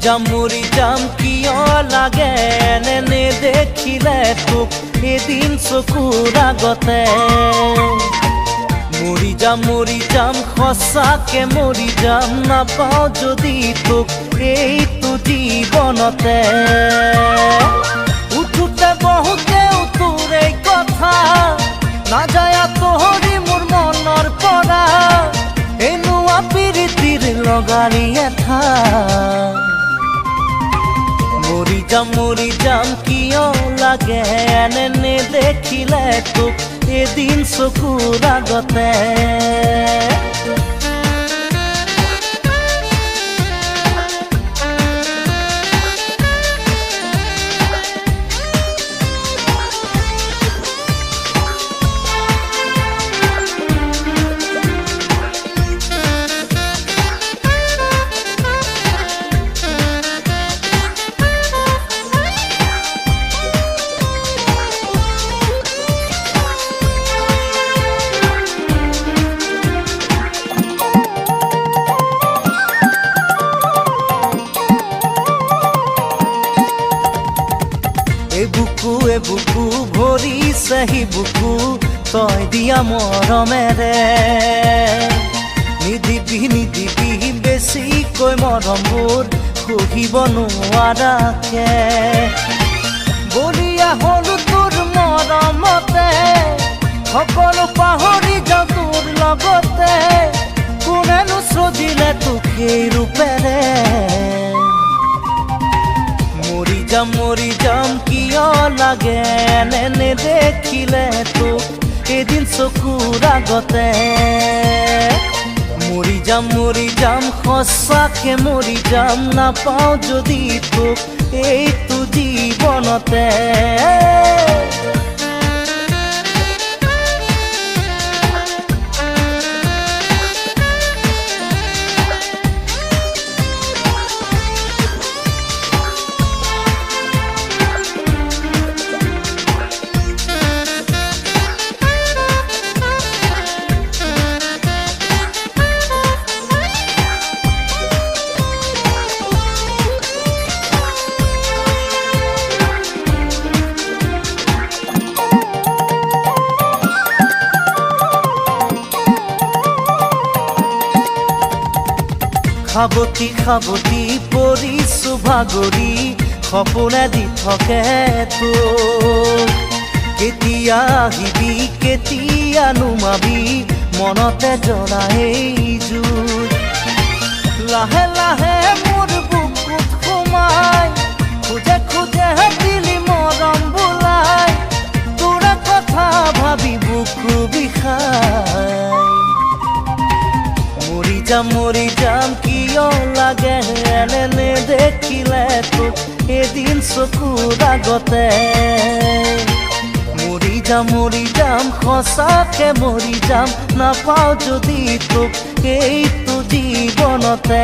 মৰি যাম কিয় লাগে এনে দেখিলে তোক এদিন চকুৰ আগতে মৰি যাম সঁচাকে মৰি যাম নাপাওঁ যদি তোক এইটো জীৱনতে উঠোতে বহুতেও তোৰ এই কথা নাযায় আঁতৰি মোৰ মনৰ পৰা এনেকুৱা প্ৰীতিৰ লগাৰী এঠা মৰি যাম কিয় লাগে এনে দেখিলে তোক এদিন চকুৰ আগতে বুকু ভৰিছে হি বুকু তই দিয়া মৰমেৰে নিদিবি বেছিকৈ মৰমবোৰ সহিব নোৱাৰাকে বলিয়া হলো তোৰ মৰমতে সকলো পাহৰি যাওঁ তোৰ লগতে কোনেনো সজিলে তোক সেই ৰূপেৰে মৰি যাম কিয় লাগে এনে দেখিলে তোক এদিন চকুৰ আগতে মৰি যাম সঁচাকে মৰি যাম নাপাওঁ যদি তোক এইটো জীৱনতে খাবতি পৰিছো ভাগৰি সপোনে দি থাকে তোক কেতিয়া আহিবি কেতিয়া নুমাবি মনতে জ্বলাই জুই লাহে লাহে মোৰ বুকুত সোমাই খোজে দিলি মৰম বোলাই তোৰ কথা ভাবি বুকু বিষাই মৰি যাম কিয় লাগে এনে দেখিলে তোক এদিন চকুৰ আগতে মৰি যাম সঁচাকে মৰি যাম নাপাওঁ যদি তোক এইটো জীৱনতে